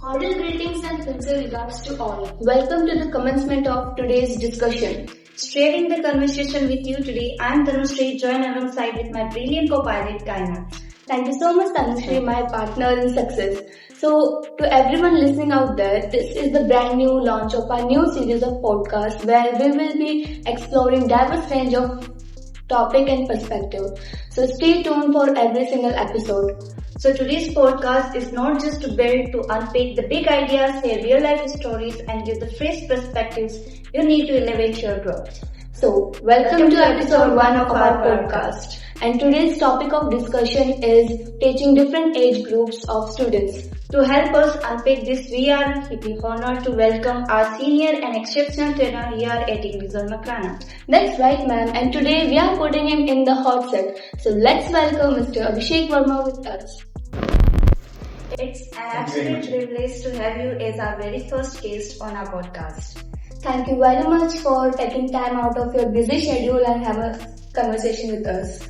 Cordial greetings and sincere regards to all. Welcome to the commencement of today's discussion. Steering the conversation with you today, I am Tanushree, joined alongside with my brilliant co-pilot, Kaina. Thank you so much, Tanushree, my partner in success. So, to everyone listening out there, this is the brand new launch of our new series of podcasts where we will be exploring diverse range of topic and perspective. So stay tuned for every single episode. So today's podcast is not just to build, to unpick the big ideas, share real life stories and give the fresh perspectives you need to elevate your growth. So welcome to episode 1 of our podcast. And today's topic of discussion is teaching different age groups of students. To help us unpick this, we are happy honored to welcome our senior and exceptional trainer here at English on Makrana. That's right, ma'am. And today we are putting him in the hot seat. So let's welcome Mr. Abhishek Verma with us. It's an absolute privilege to have you as our very first guest on our podcast. Thank you very much for taking time out of your busy schedule and have a conversation with us.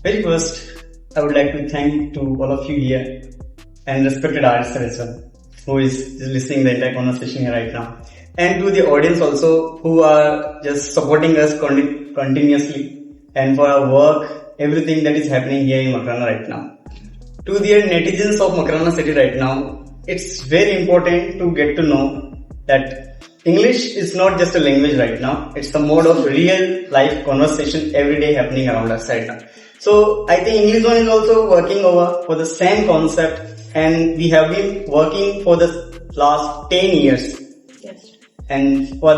Very first, I would like to thank to all of you here and respected artists as well, who is listening the entire conversation here right now. And to the audience also, who are just supporting us continuously and for our work, everything that is happening here in Makrana right now. To the netizens of Makrana city right now, it's very important to get to know that English is not just a language right now, it's a mode of real life conversation every day happening around us right now. So I think English Zone is also working over for the same concept and we have been working for the last 10 years. Yes. And for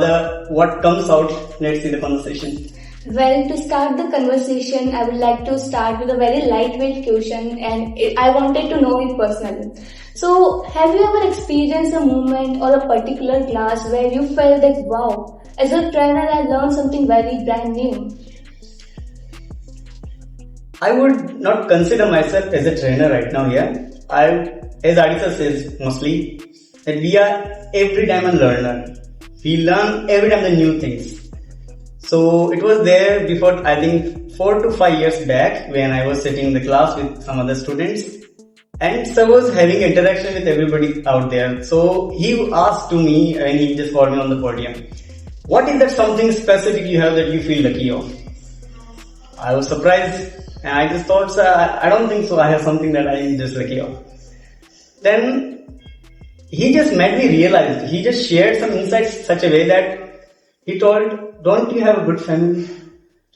what comes out, let's see the conversation. Well, to start the conversation, I would like to start with a very lightweight question and I wanted to know it personally. So, have you ever experienced a moment or a particular class where you felt that, wow, as a trainer I learned something very brand new? I would not consider myself as a trainer right now here. As Aditya says mostly, that we are every time a learner. We learn every time the new things. So it was there before, I think 4 to 5 years back when I was sitting in the class with some other students and sir was having interaction with everybody out there. So he asked to me when he just called me on the podium, what is that something specific you have that you feel lucky of? I was surprised and I just thought, sir, I don't think so. I have something that I am just lucky of. Then he just made me realize, he just shared some insights such a way that he told, don't you have a good family?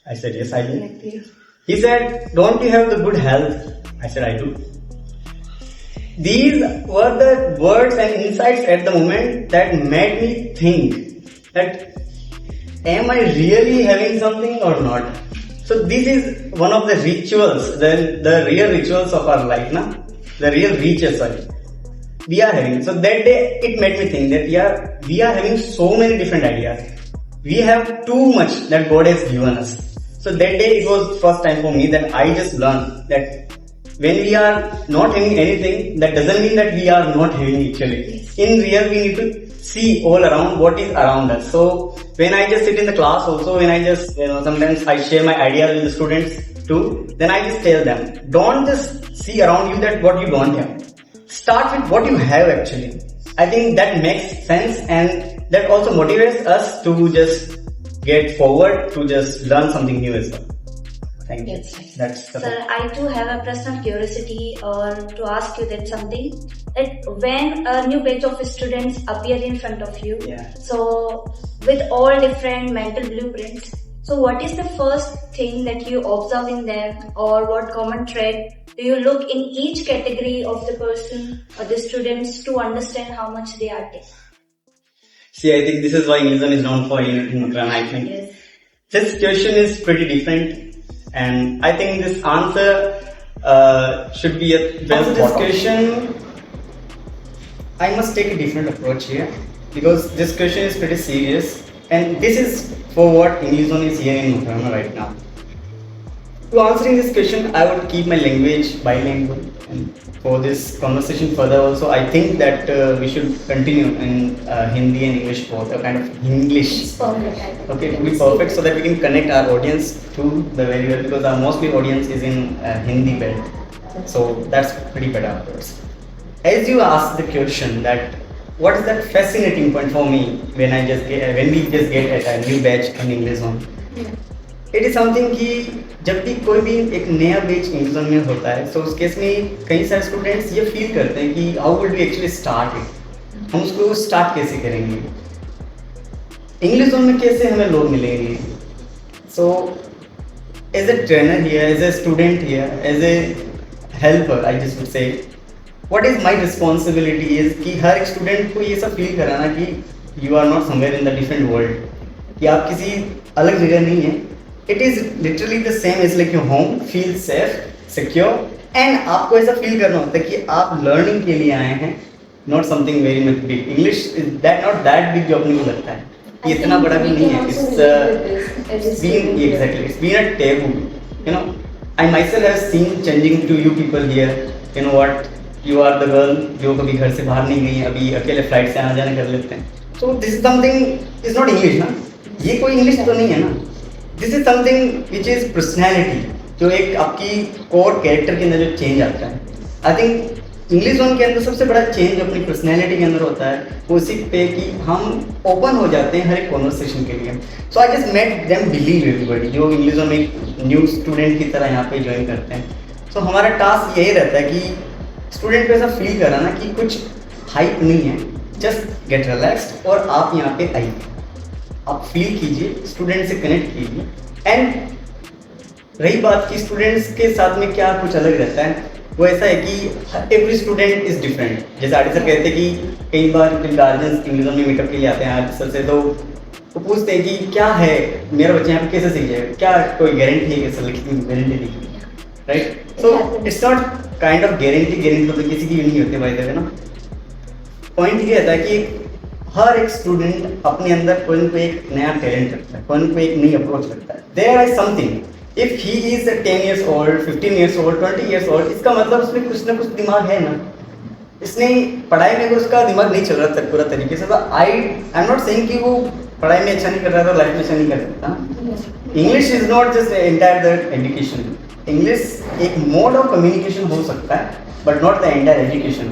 I said, yes, I do. He said, don't you have the good health? I said, I do. These were the words and insights at the moment that made me think that, am I really having something or not? So this is one of the rituals, the real rituals of our life, the real reaches, we are having. So that day it made me think that we are having so many different ideas. We have too much that God has given us. So that day it was first time for me that I just learned that when we are not having anything, that doesn't mean that we are not having actually. In real, we need to see all around what is around us. So when I just sit in the class also, when I just, sometimes I share my ideas with the students too, then I just tell them, don't just see around you that what you don't have. Start with what you have actually. I think that makes sense and that also motivates us to just get forward, to just learn something new as well. Thank you. Yes. That's the Sir, I too have a personal curiosity to ask you that something. That when a new batch of students appear in front of you, so with all different mental blueprints, so what is the first thing that you observe in them or what common trait do you look in each category of the person or the students to understand how much they are taking? See, I think this is why English Zone is known for in Makrana, I think. Yes. This question is pretty different and I think this answer should be a well-thought question. I must take a different approach here because this question is pretty serious and this is for what English Zone is here in Makrana right now. To answering this question, I would keep my language bilingual and for this conversation further also, I think that we should continue in Hindi and English both, a kind of English. Okay, to be perfect so that we can connect our audience to the very well because our mostly audience is in Hindi belt. So that's pretty better afterwards. as you asked the question that what is that fascinating point for me when we just get at a new batch in English zone. It is something कि जब भी कोई भी एक नया batch English zone में होता है तो उस केस में कई सारे स्टूडेंट्स ये फील करते हैं कि how will we actually start it, हम उसको स्टार्ट कैसे करेंगे, इंग्लिश जोन में कैसे हमें लोग मिलेंगे. So as a trainer here, as a student here, as a helper, I just would say what is my responsibility is कि हर एक स्टूडेंट को ये सब फील कराना कि you are not somewhere in the different world, कि आप किसी अलग जगह नहीं है. It is literally the same as like your home, feel safe, secure, and आपको ऐसा फील करना होता है कि आप लर्निंग के लिए आए हैं, not something very much big. English is that not that big जो अपने को लगता है, ये इतना बड़ा भी नहीं है. It's been a taboo, you know. I myself have seen changing to you people here, you know what, you are the girl जो कभी घर से बाहर नहीं गई है, अभी अकेले फ्लाइट से आना जाना कर लेते हैं. So this is something is not English ना, ये कोई इंग्लिश तो नहीं है ना. This is something which is personality, जो एक आपकी कोर कैरेक्टर के अंदर जो चेंज आता है. आई थिंक इंग्लिश जोन के अंदर सबसे बड़ा चेंज अपनी पर्सनैलिटी के अंदर होता है, वो इसी पे कि हम ओपन हो जाते हैं हर एक कॉन्वर्सेशन के लिए. So I just met them believe everybody जो इंग्लिश जोन में न्यू स्टूडेंट की तरह यहाँ पे ज्वाइन करते हैं. सो हमारा टास्क यही रहता है कि स्टूडेंट को ऐसा फील कराना कि कुछ हाइप नहीं है, जस्ट गेट रिलैक्स्ड और आप यहाँ पे आइए, आप फील कीजिए, स्टूडेंट से कनेक्ट कीजिए. एंड रही बात कि स्टूडेंट्स के साथ में क्या कुछ अलग रहता है, वो ऐसा है कि एवरी स्टूडेंट इज डिफरेंट. जैसे आर्टिस्ट सर कहते हैं कि कई बार जब गार्जियंस इंग्लिश में मेकअप के लिए आते हैं आर्टिस्ट सर से, तो वो पूछते हैं कि क्या है मेरा बच्चा यहाँ पे कैसे सीख जाएगा, क्या कोई गारंटी है कि सर लिखी गारंटी लिखी, right. So it's not kind of guarantee तो किसी की नहीं होती भाई देवे ना. पॉइंट ये रहता है कि हर एक स्टूडेंट अपने अंदर कोई ना कोई एक नया टैलेंट रखता है, कोई ना कोई एक नई अप्रोच रखता है. There is something, if he is 10 years old, 15 years old, 20 years old, इसका मतलब उसमें कुछ ना कुछ दिमाग है ना. इसने पढ़ाई में उसका दिमाग नहीं चल रहा था पूरा तरीके से. आई एम नॉट सेइंग कि वो पढ़ाई में अच्छा नहीं कर रहा था, लाइफ में अच्छा नहीं कर सकता. English is not just entire the education. English एक मोड ऑफ कम्युनिकेशन हो सकता है but not the entire education.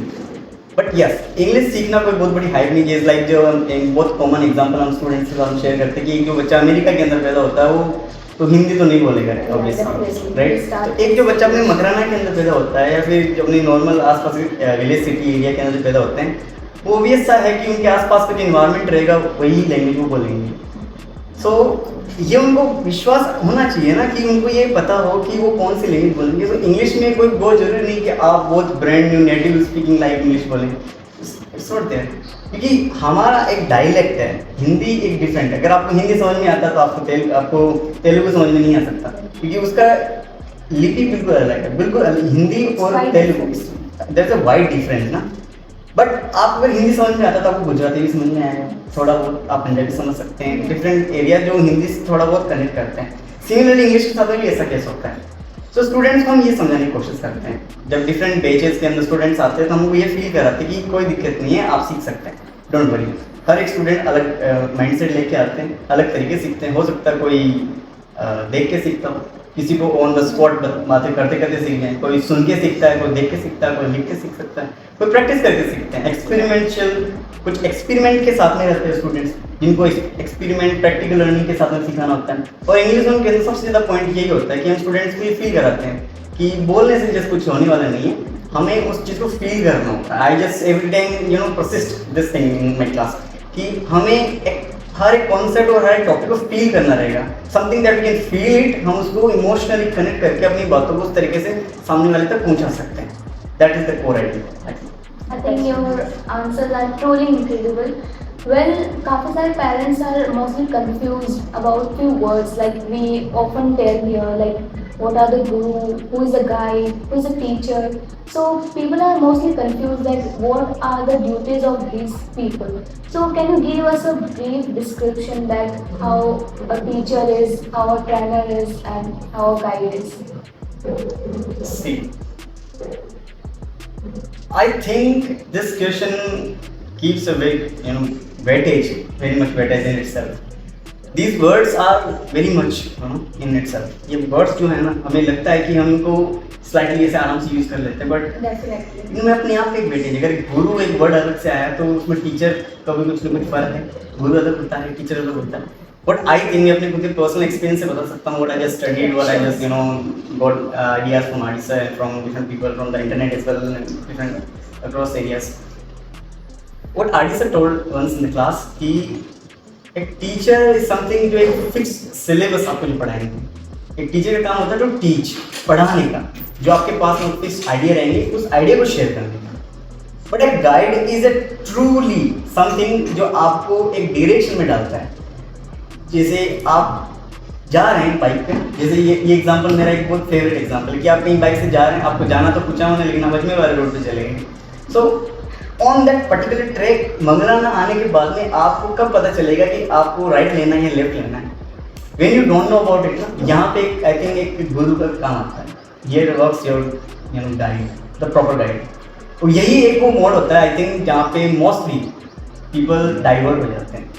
But yes, English सीखना कोई बहुत बड़ी हाइप नहीं है. लाइक जो एक बहुत कॉमन एग्जांपल हम स्टूडेंट्स के साथ शेयर करते हैं कि एक जो बच्चा अमेरिका के अंदर पैदा होता है वो तो हिंदी तो नहीं बोलेगा ऑब्वियसली, राइट. तो एक जो बच्चा अपने मकराना के अंदर पैदा होता है या फिर जो अपनी नॉर्मल आसपास के विलेज सिटी एरिया के अंदर जो पैदा होते हैं, वो भी ऐसा है कि उनके आसपास का जो इन्वायरमेंट रहेगा वही लैंग्वेज वो बोलेंगे. सो ये उनको विश्वास होना चाहिए ना कि उनको ये पता हो कि वो कौन सी लैंग्वेज बोलेंगे. तो इंग्लिश में कोई बहुत जरूरी नहीं कि आप बहुत brand new native speaking like English बोलें. इट्स नॉट देयर, क्योंकि हमारा एक डायलेक्ट है, हिंदी एक डिफरेंट है. अगर आपको हिंदी समझ में आता है तो आपको तेलुगु समझ में नहीं आ सकता, क्योंकि उसका लिपि बिल्कुल अलग है. बिल्कुल हिंदी और Telugu there is a wide difference ना. बट आप अगर हिंदी समझ में आता है तो आपको गुजराती भी समझ में आएगा, थोड़ा बहुत आप पंजाबी समझ सकते हैं. डिफरेंट एरिया जो हिंदी से थोड़ा बहुत कनेक्ट करते हैं. सिमिलरली इंग्लिश के साथ भी ऐसा केस होता है. सो स्टूडेंट्स को हम ये समझाने की कोशिश करते हैं, जब डिफरेंट बैचेस के अंदर स्टूडेंट्स आते हैं तो हमको ये फील कराते हैं कि कोई दिक्कत नहीं है, आप सीख सकते हैं, डोंट वरी. हर एक स्टूडेंट अलग माइंडसेट लेके आते हैं, अलग तरीके सीखते हैं. हो सकता है कोई देख के सीखता हो, किसी को ऑन द स्पॉट बातें करते करते सीख जाए, कोई सुन के सीखता है, कोई देख के सीखता है, कोई लिख के सीख सकता है, कोई प्रैक्टिस करके सीखते हैं. एक्सपेरिमेंशियल कुछ एक्सपेरिमेंट के साथ में रहते हैं स्टूडेंट्स, जिनको एक्सपेरिमेंट प्रैक्टिकल लर्निंग के साथ में सिखाना होता है. और इंग्लिश के अंदर सबसे ज़्यादा पॉइंट यही होता है कि हम स्टूडेंट्स को ये फील कराते हैं कि बोलने से जस्ट कुछ होने वाला नहीं है, हमें उस चीज़ को फील करना होता है. I just every time persist this thing in my class कि हमें हर एक कॉन्सेप्ट और हर एक टॉपिक को फील करना रहेगा. Something that we can feel it, हम उसको इमोशनली कनेक्ट करके अपनी बातों को उस तरीके से सामने वाले तक पहुंचा सकते हैं. That is the core idea. I think your answers are truly incredible. Well, काफ़ी सारे parents are mostly confused about few words like we often tell here, like what are the guru, who is the guide, who is the teacher. So people are mostly confused that what are the duties of these people. So can you give us a brief description that how a teacher is, how a trainer is, and how a guide is? See, I think this question keeps a very, weightage, very much weightage in itself. these words are very much in itself. ये words जो है ना, हमें लगता है कि हम इनको स्लाइटली ऐसे आराम से यूज कर लेते हैं, बट डेफिनेटली मैं अपने आप एक बेटे, अगर गुरु एक वर्ड अलग से आया तो उसमें टीचर का भी कुछ फर्क है, गुरु अलग होता है, टीचर अलग होता है. बट आई थिंक मैं अपने खुद के पर्सनल एक्सपीरियंस से बता सकता हूँ, what I just studied, what I just got ideas from art sir, from different people, from the internet as well, different across areas. What Adi sir told once in the class कि एक teacher is something जो एक fix syllabus आपको नहीं पढ़ाएंगे. एक teacher का काम होता है टू टीच, पढ़ाने का, जो आपके पास में फिक्स आइडिया रहेंगे उस आइडिया को शेयर करने का. बट एक guide is a truly something जो आपको एक डायरेक्शन में डालता है. जैसे आप जा रहे हैं बाइक पे, जैसे ये एग्जांपल मेरा एक बहुत फेवरेट एग्जांपल है कि आप कहीं बाइक से जा रहे हैं, आपको जाना तो पूछा होना, लेकिन आप अजमेर वाले रोड पे चले गए. So on that particular track Manglana आने के बाद में आपको कब पता चलेगा कि आपको राइट लेना है या लेफ्ट लेना है? When you don't know about it ना, यहाँ पे आई थिंक एक गुरु का काम आता है. ये works your guide, the proper guide. और यही एक वो मोड होता है आई थिंक जहाँ पे मोस्टली पीपल डाइवर्ट हो जाते हैं.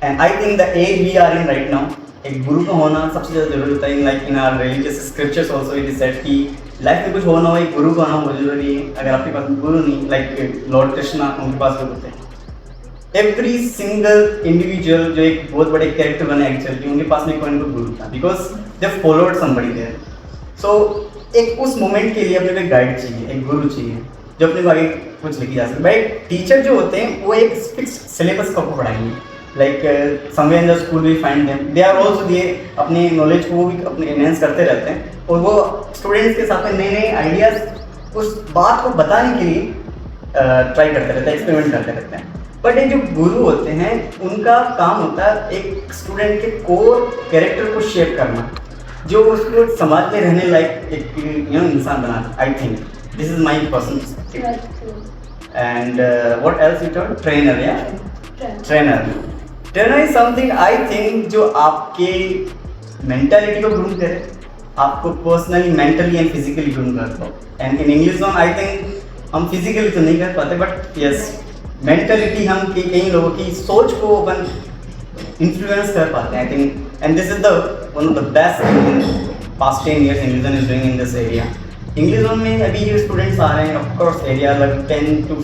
And I think the age we are in right now, एक गुरु का होना सबसे ज़्यादा जरूरी होता है. Like in our religious scriptures also it is said कि लाइफ में कुछ होना हो, एक गुरु का होना बहुत जरूरी है. अगर आपके पास गुरु नहीं, लाइक लॉर्ड कृष्णा, उनके पास लोग होते हैं. एवरी सिंगल इंडिविजुअल जो एक बहुत बड़े कैरेक्टर बने एक्चुअली, उनके पास में कोई ना कोई गुरु था, because they followed somebody there. So एक उस मोमेंट के लिए अपने को एक गाइड चाहिए, एक गुरु चाहिए जो अपने को आगे कुछ लेके जा सके. भाई टीचर जो होते हैं वो एक फिक्स सिलेबस को आपको पढ़ाएंगे. Like somewhere in the school we find them, they are also दिए अपने नॉलेज को भी अपने एनहेंस करते रहते हैं, और वो स्टूडेंट्स के साथ में नए नए आइडियाज उस बात को बताने के लिए ट्राई करते रहते हैं, एक्सपेरिमेंट करते रहते हैं. बट ये जो गुरु होते हैं उनका काम होता है एक स्टूडेंट के कोर कैरेक्टर को शेप करना, जो उसको समाज में रहने लायक एक इंसान बनाना. I think this is my personal perspective. And what else you told? Trainer. या trainer is something I think जो आपके मेंटालिटी को ग्रूम करे, आपको personally mentally and physically groom करता हो. And in English zone I think हम physically तो नहीं कर पाते, बट यस मेंटलिटी हम कई लोगों की सोच को अपन इन्फ्लुएंस कर पाते हैं. I think and this is the one of the best in past 10 years English zone is doing in this area. English zone में अभी जो स्टूडेंट्स आ रहे हैं, ऑफ कोर्स एरिया लगभग 10 to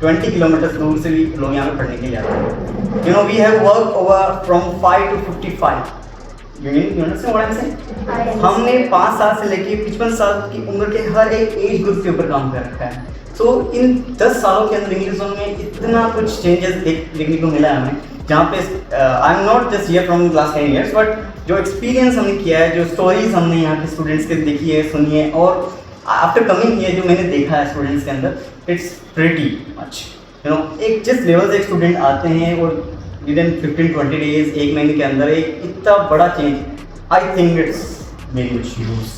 20 किलोमीटर दूर से भी लोग यहाँ पे पढ़ने के लिए आते हैं. We have work over from 5 to 55. You understand what I'm saying? हमने 5 साल से लेके 55 साल की उम्र के हर एक एज ग्रुप के ऊपर काम कर रखा है. सो इन 10 सालों के अंदर इंग्लिश जोन में इतना कुछ चेंजेस देखने को मिला है हमें, जहाँ पे I am not just here from last 10 years, but जो एक्सपीरियंस हमने किया है, जो स्टोरीज हमने यहाँ के स्टूडेंट्स के देखी है, सुनी है, और आफ्टर कमिंग हियर जो मैंने देखा है स्टूडेंट्स के अंदर, इट्स प्रीटी मच. एक जिस लेवल से एक स्टूडेंट आते हैं और विदिन 15-20 डेज, एक महीने के अंदर एक इतना बड़ा change, I think it's very much use.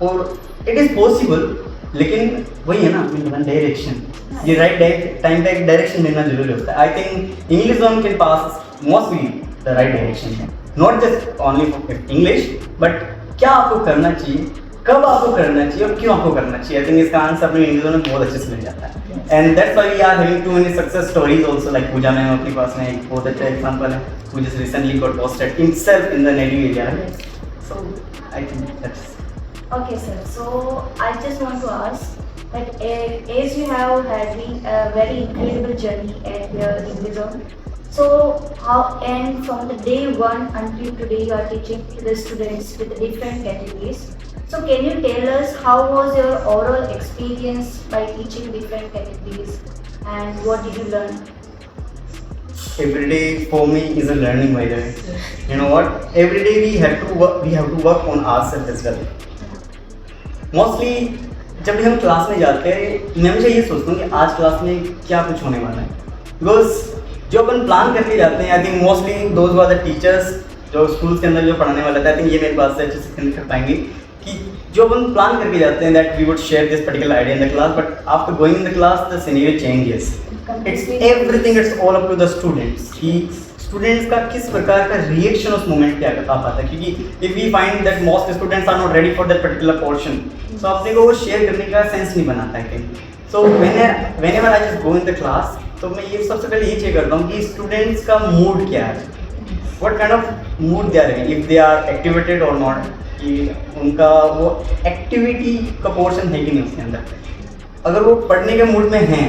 और इट इज़ पॉसिबल, लेकिन वही है ना डायरेक्शन. ये राइट टाइम पे एक डायरेक्शन देना जरूरी होता है. आई थिंक इंग्लिश जोन के पास मोस्टली द राइट डायरेक्शन है, not just only for English, but क्या आपको करना चाहिए, कब आपको करना चाहिए और क्यों आपको करना चाहिए. आई थिंक इसका आंसर अपने इंग्लिश जोन में बहुत अच्छे से मिल जाता है. And that's why we are having too many success stories also. Like Pooja ma'am अपने पास में एक बहुत अच्छा एग्जांपल है, who just recently got posted himself in the native area. So I think that's Okay, sir. So I just want to ask that as you have had a very incredible journey at your English zone, so how, and from the day one until today you are teaching to the students with the different categories. So can you tell us how was your overall experience by teaching different categories and what did you learn? every day for me is a learning, by the way. You know what? Every day we have to work on ourselves as well. Mostly जब भी हम class में जाते हैं, मैं हमेशा ये सोचता हूँ कि आज क्लास में क्या कुछ होने वाला है. बिकॉज जो अपन प्लान करके जाते हैं, I think mostly those who are the teachers जो स्कूल्स के अंदर जो पढ़ाने वाले थे, आई थिंक ये मेरी बात से अच्छे से कनेक्ट कर पाएंगे कि जो अपन प्लान करके जाते हैं that we would share this particular idea in the class, but after going in the class the scenario changes. It's everything, it's all up to the students कि स्टूडेंट्स का किस प्रकार का रिएक्शन उस मोमेंट पे आ पाता है. क्योंकि if we find that most students are not ready for that particular portion, so अपने को वो शेयर करने का सेंस नहीं बनाता है. So whenever I just go in the class, तो मैं ये सबसे पहले ये चेक करता हूँ कि स्टूडेंट्स का मूड क्या है. what kind of mood they are in, if they are activated or not, कि उनका वो एक्टिविटी का पोर्शन है कि नहीं उसके अंदर. अगर वो पढ़ने के मूड में हैं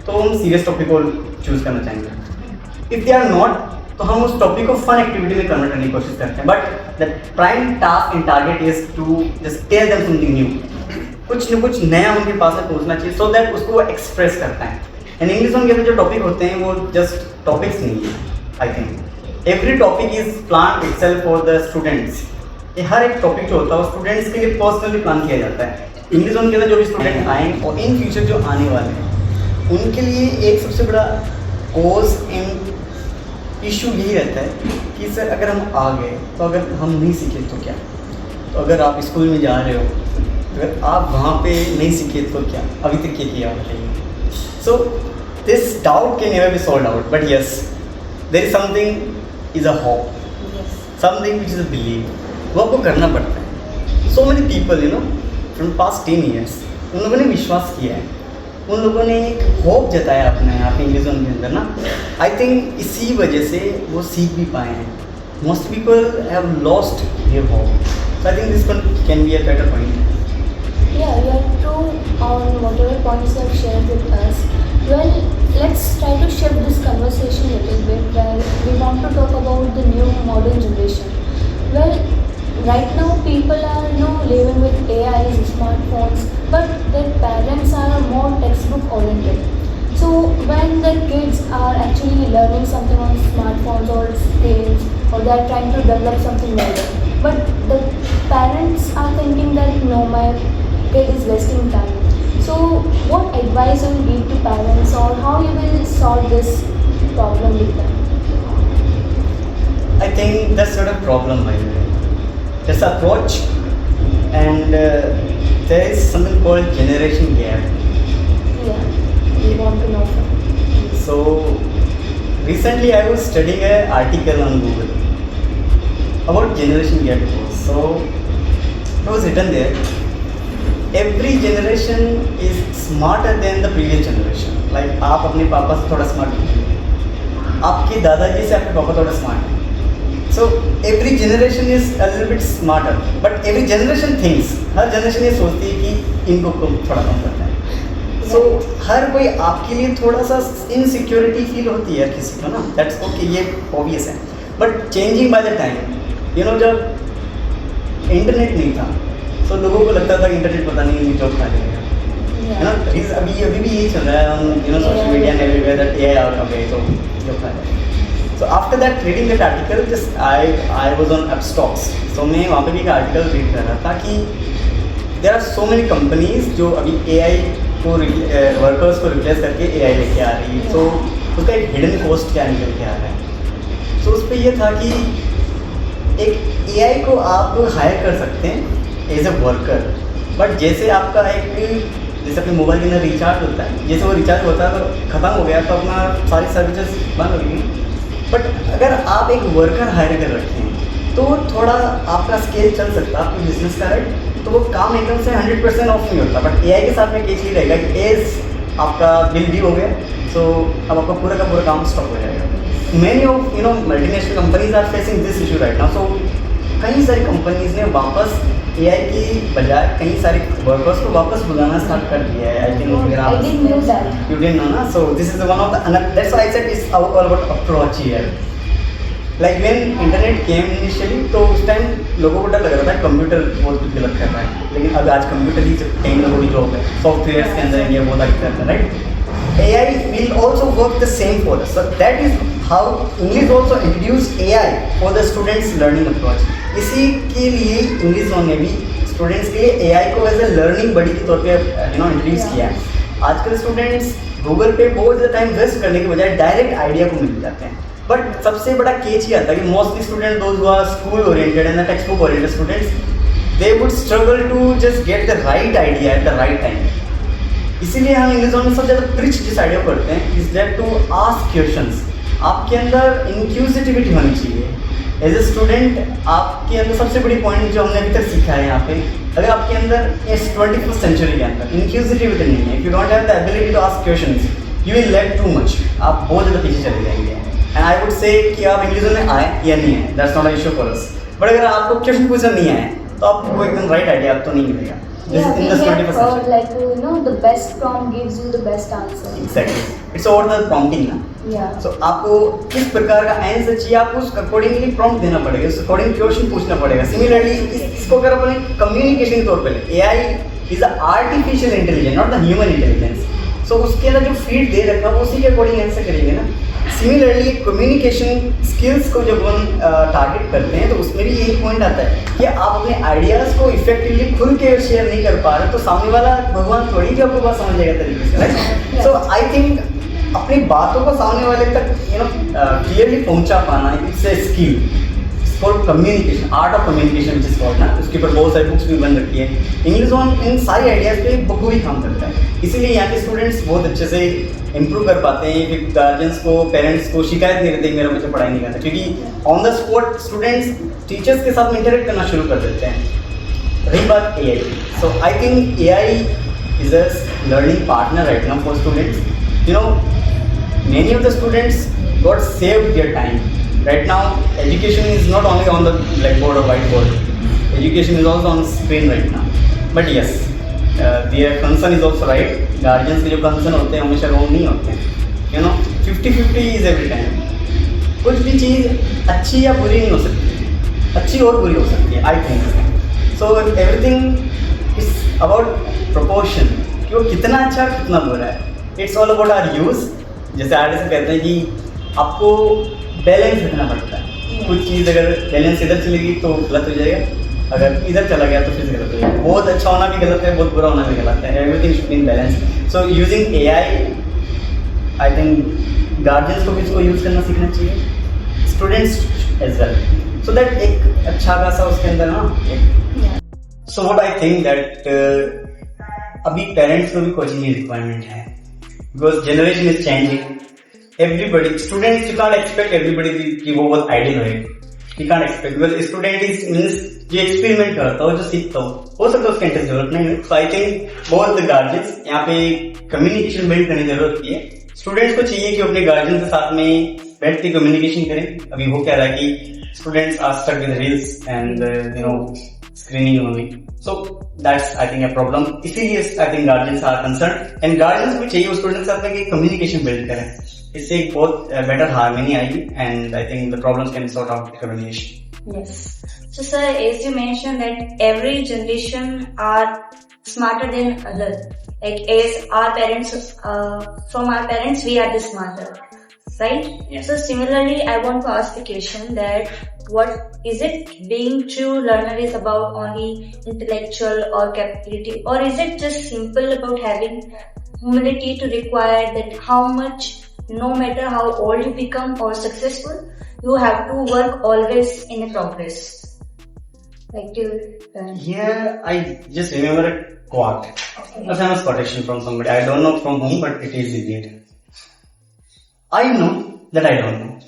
तो हम सीरियस टॉपिक को चूज करना चाहेंगे. इफ दे आर नॉट तो हम उस टॉपिक को फन एक्टिविटी में कन्वर्ट करने की कोशिश करते हैं. But the prime task and target is to just tell them something new. कुछ न कुछ नया उनके पास में पहुंचना चाहिए सो दैट उसको वो एक्सप्रेस करता है. एंड इंग्लिश वन के अंदर जो टॉपिक होते हैं वो जस्ट टॉपिक्स नहीं है. I think every topic is plan itself for the students. ये हर एक टॉपिक जो होता है वो स्टूडेंट्स के लिए पर्सनली प्लान किया जाता है. इंग्लिश वन के अंदर जो भी स्टूडेंट आएंगे और इन फ्यूचर जो आने वाले हैं उनके लिए एक सबसे बड़ा कोज एंड इशू यही रहता है कि सर अगर हम आ गए तो अगर हम नहीं सीखे तो क्या. तो अगर आप स्कूल में जा रहे हो, अगर आप वहाँ पे नहीं सीखे तो क्या, अभी तक क्या किया बताइए. So this doubt can never be solved out. But yes, there is something is a hope, something which is a believe. वो आपको करना पड़ता है. So many people you know from past 10 years उन लोगों ने विश्वास किया है, उन लोगों ने एक होप जताया अपने यहाँ पे इंग्लिश वन के अंदर ना. आई थिंक इसी वजह से वो सीख भी पाए हैं. Most people have lost their hope. So I think this can be a better point. Yeah, you are true on whatever points you have shared with us. Well, let's try to shift this conversation a little bit where we want to talk about the new modern generation. Well, right now people are living with AIs, smartphones, but their parents are more textbook oriented. So when the kids are actually learning something on smartphones or games, or they are trying to develop something better, but the parents are thinking that no, my kid is wasting time. So what advice you will give to parents, or how you will solve this problem with them? I think that's not a problem, by the way. There's an approach, and there is something called generation gap. Yeah, we want to know from. So recently I was studying an article on Google about generation gap. So it was written there, every generation is smarter than the previous generation. Like आप अपने पापा से थोड़ा smart हैं, आपके दादाजी से आपके पापा थोड़ा स्मार्ट हैं. So every generation is a little bit smarter, but every generation thinks, her generation ये सोचती है कि इनको थोड़ा कम करना है. So हर कोई आपके लिए थोड़ा सा इनसिक्योरिटी फील होती है किसी को ना. That's okay, ये obvious है. But changing by the time, you know, जब इंटरनेट नहीं था तो लोगों को लगता था कि इंटरनेट पता नहीं जॉब खा लेगा, है ना. अभी भी यही चल रहा है on social media and everywhere that AI out of तो जॉब खा लेगा. So after that reading that article, just I was on Upstox. So मैं वहाँ पे भी एक आर्टिकल रीड कर रहा था कि there are so many companies जो अभी AI को वर्कर्स को रिप्लेस करके AI लेके आ रही है. तो उसका एक हिडन कॉस्ट क्या निकल के आ रहा है. तो उस पर यह था कि एक AI को आप हायर कर सकते हैं एज ए वर्कर, बट जैसे आपका जैसे अपने मोबाइल के अंदर रिचार्ज होता है, जैसे वो रिचार्ज होता है तो ख़त्म हो गया तो अपना सारी सर्विसेज बंद हो गई. बट अगर आप एक वर्कर हायर कर रखे हैं तो थोड़ा आपका स्केल चल सकता है आपके बिजनेस का, राइट. तो वो काम एकदम से 100% ऑफ नहीं होता. बट AI के साथ में केस ही रहेगा कि एज आपका बिल भी हो गया तो अब आपका पूरा का पूरा काम स्टॉप हो जाएगा. Many of multinational companies are facing this issue right now. So कई सारी कंपनीज ने वापस AI की बजाय कई सारे वर्कर्स को वापस बुलाना स्टार्ट कर दिया है. I think I didn't know that. You didn't know, na? So this is one of the. That's why I said it's all about approach here. Like when internet came initially, तो उस time लोगों को डर लग रहा था computer बहुत develop कर रहा है, लेकिन अब आज कंप्यूटर ही कई लोगों की जॉब है, सॉफ्टवेयर के अंदर ये बहुत आगे करता है, right. AI will also work the same for us. So that is how English also introduced AI for the students learning approach. इसी के लिए इंग्लिश वन ने भी स्टूडेंट्स के लिए AI को एज ए लर्निंग बडी के तौर पे इंट्रोड्यूस किया है. आजकल स्टूडेंट्स गूगल पे बहुत ज़्यादा टाइम वेस्ट करने के बजाय डायरेक्ट आइडिया को मिल जाते हैं. बट सबसे बड़ा केच ये आता है कि mostly student those who are school oriented and textbook oriented students, they would struggle to just get the right idea at the right time. इसीलिए हम इंग्लिश में सबसे ज़्यादा प्रिच जिस आइडिया करते हैं is that to ask questions. आपके अंदर इंक्यूजिटिविटी होनी चाहिए. एज ए स्टूडेंट आपके अंदर सबसे बड़ी पॉइंट जो हमने अभी तक सीखा है यहाँ पे, अगर आपके अंदर इस 21st सेंचुरी के अंदर इंक्यूजिटिविटी नहीं है, if you don't have the ability to ask questions, you will lack too much. आप बहुत ज़्यादा पीछे चले जाएंगे. एंड आई वुड से कि आप इंग्लिश में आए या नहीं आए, that's not a issue for us. But अगर आपको क्वेश्चन पूछना नहीं आए तो आपको एकदम राइट आइडिया तो नहीं मिलेगा। Yeah, in we this have 21st heard century. like the best prompt gives you the best answer. Exactly. It's all the prompting ना। Yeah. So आपको किस प्रकार का आंसर चाहिए, आपको उस अकॉर्डिंगली प्रॉम्प्ट देना पड़ेगा, उस अकॉर्डिंग क्वेश्चन पूछना पड़ेगा। सिमिलरली इसको अगर अपन कम्युनिकेशन के तौर पे ले, AI is a artificial intelligence, not the human intelligence. So उसके अंदर जो फीड दे रखा है वो उसी के अकॉर्डिंग आंसर करेंगे ना। सिमिलरली कम्युनिकेशन स्किल्स को जब हम टारगेट करते हैं तो उसमें भी यही पॉइंट आता है कि आप अपने आइडियाज़ को इफेक्टिवली खुल के शेयर नहीं कर पा रहे तो सामने वाला भगवान थोड़ी भी आपको बात समझ जाएगा तरीके से, राइट। सो आई थिंक अपनी बातों को सामने वाले तक क्लियरली पहुंचा पाना it's a skill for communication, art of communication which is called ना। उसके ऊपर बहुत सारी बुक्स भी बन रखी है। इंग्लिश ऑन इन सारी आइडियाज़ पे बखूबी काम करता है, इसीलिए यहाँ के स्टूडेंट्स बहुत अच्छे से इंप्रूव कर पाते हैं। फिर गार्जियंस को, पेरेंट्स को शिकायत नहीं रहती मेरा बच्चा पढ़ाई नहीं करता, क्योंकि on the spot students teachers के साथ में इंटरेक्ट करना शुरू कर देते हैं। रही बात AI की, so I think AI is a learning partner right now for students. You know many of the students got saved their time. Right now, education is not only on the blackboard or whiteboard. Education is also on screen right now. But yes, their concern is also right. Guardians के जो concern होते हैं हमेशा wrong नहीं होते हैं। You know, 50-50 is every time. कुछ भी चीज़ अच्छी या बुरी नहीं हो सकती, अच्छी और बुरी हो सकती है। I think so. Everything is about proportion. कि वो कितना अच्छा कितना बुरा है। It's all about our use. जैसे आर्टिस्ट कहते हैं कि आपको बैलेंस रखना पड़ता है। कुछ चीज़ अगर बैलेंस इधर चलेगी तो गलत हो जाएगा, अगर इधर चला गया तो फिर गलत हो जाएगा। बहुत अच्छा होना भी गलत है, बहुत बुरा होना भी गलत है। Everything should be in balance. So using AI, I think guardians को भी इसको यूज़ करना सीखना चाहिए, students as well, so that एक अच्छा खासा उसके अंदर ना। So what I think that अभी पेरेंट्स को भी कोचिंग की रिक्वायरमेंट है, because generation is changing. Everybody, students, you can't expect everybody कि वो बहुत ideal होएगा. You can't expect because student is means जो experiment करता हो, जो सीखता हो सकता है उसके इंटरेस्ट जरूरत नहीं है। So I think बहुत guardians यहाँ पे communication build करने की जरूरत है। Students को चाहिए कि अपने guardians के साथ में बैठ के communication करें। अभी वो कह रहा है कि students are stuck with reels and screening only. So that's I think a problem. इसीलिए I think guardians are concerned and guardians भी चाहिए उस स्टूडेंट के साथ में कि कम्युनिकेशन बिल्ड करें, इससे एक बहुत बेटर हार्मनी आएगी and I think the problems can sort out with communication. Yes. So sir, as you mentioned that every generation are smarter than other. Like as our parents, from our parents we are the smarter, right? Yes. So similarly, I want to ask the question that what is it being true learner is about only intellectual or capability, or is it just simple about having humility to require that how much, no matter how old you become or successful, you have to work always in a progress? Like do Yeah, I just remember a quote, a famous quotation from somebody. I don't know from whom, but it is indeed. I know that I don't know.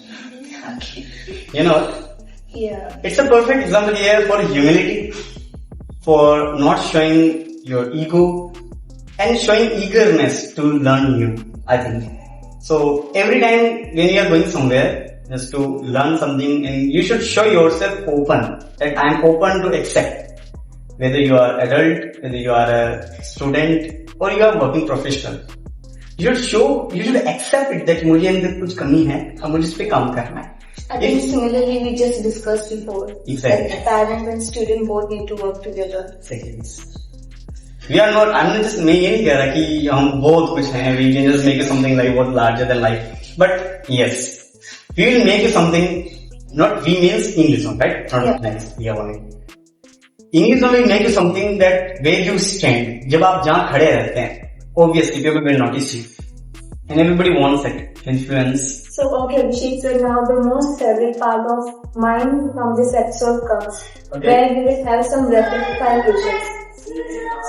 Okay. You know what? Yeah. It's a perfect example here for humility, for not showing your ego and showing eagerness to learn new, I think. So every time when you are going somewhere just to learn something, and you should show yourself open, that I am open to accept, whether you are adult, whether you are a student or you are working professional. You should accept it that मुझे अंदर कुछ कमी है, अब मुझे इस पे काम करना है. I think similarly we just discussed before. Exactly. That parent and student both need to work together. Seconds. We are not. I'm just मैं ये नहीं कह रहा कि हम बहुत कुछ हैं. We can just make it something like what larger than life. But yes, we will make it something. Not we means English one, right? Not Yeah. nice. Yeah, only. English one will make you something that where you stand. जब आप जहाँ खड़े रहते हैं, obviously people will notice you, and everybody wants it. Influence. So okay, Abhishek sir, now the most favorite part of mine from this episode comes, where we will have some rapid fire questions.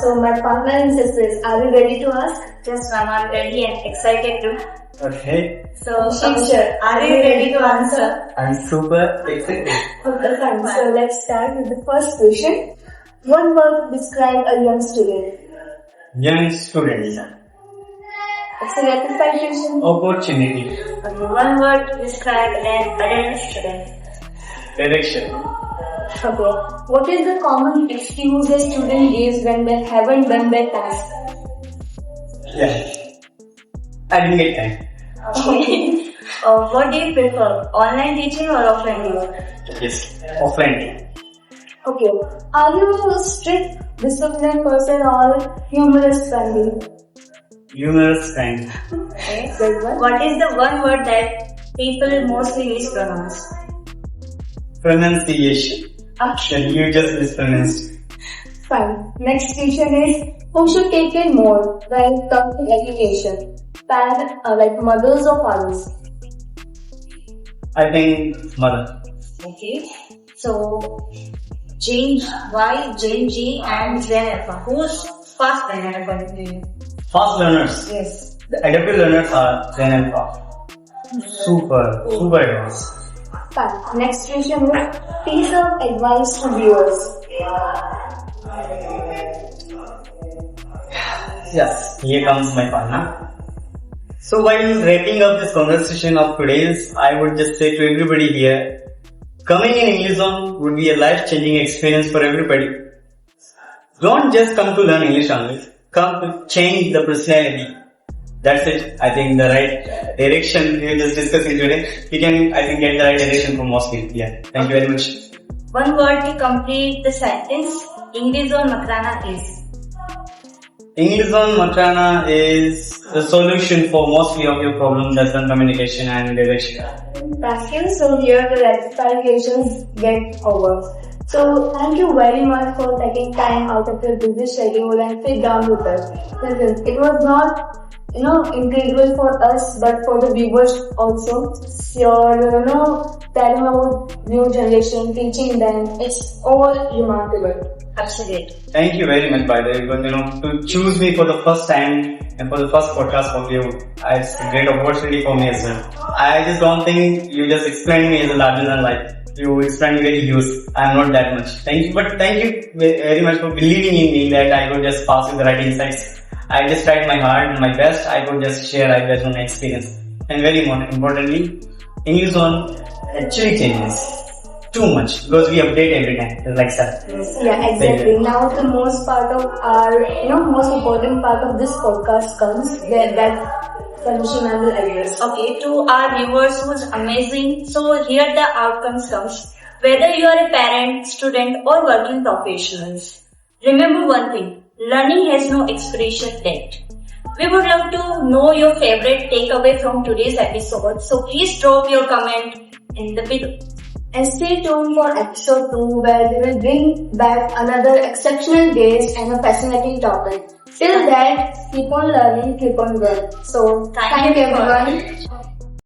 So my partner and sisters, are you ready to ask? Yes ma'am, I'm ready and excited to. Okay. So Abhishek sir, are you ready to answer? I'm super excited. Okay, fine. So let's start with the first question. One word describe a young student. Young students. It's a rapid fire question. Opportunity. One word to describe an adult student. Direction. Okay. What is the common excuse a student gives when they haven't done their task? Yeah. I didn't get time. Okay. What do you prefer? Online teaching or offline teaching? Yes. Offline. Okay. Are you a strict, disciplined person or humorous friendly? Humorous kind. Okay. Good one. What is the one word that people mostly mispronounce? Pronunciation. Okay. Then you just mispronounced. Fine. Next question is, who should take care more when it comes to education? Like mothers or fathers? I think mother. Okay. So, Gen Y, Gen G and Gen Alpha. Who's fast learner according to you? Fast learners. Yes. The adaptive learners are Gen Alpha. Super advanced. Fine. Next question is, piece of advice to viewers. Yes, here comes my partner. So while wrapping up this conversation of today's, I would just say to everybody here, coming in English Zone would be a life-changing experience for everybody. Don't just come to learn English only. Come to change the personality. That's it. I think the right direction we are just discussing today. We can, I think, get the right direction from most people. Yeah. Thank you very much. One word to complete the sentence. English or Makrana is. English Zone Matrana is the solution for mostly of your problems that's on communication and direction. Thank you. So here the rectifications get over. So thank you very much for taking time out of your busy schedule and sit down with us. Listen, it was not, incredible for us, but for the viewers also. You're, telling about new generation, teaching them, it's all remarkable. Absolutely. Thank you very much, by the way, because, to choose me for the first time and for the first podcast of you, it's a great opportunity for me as well. I just don't think you just explained me as a larger than life. You explained me very huge. I'm not that much. Thank you, but thank you very much for believing in me that I could just pass with the right insights. I just tried my hard and my best. I could just share, based on my experience. And very importantly, English Zone actually changes too much because we update every time, like that. Yeah, exactly. Now the most part of our, most important part of this podcast comes where that permission and the address. Okay, to our viewers who's amazing. So here the outcomes comes. Whether you are a parent, student or working professionals. Remember one thing, learning has no expiration date. We would love to know your favorite takeaway from today's episode. So please drop your comment in the below. And stay tuned for episode 2 where we will bring back another exceptional guest and a fascinating topic. Till that, keep on learning, keep on growing. So, thank you everyone.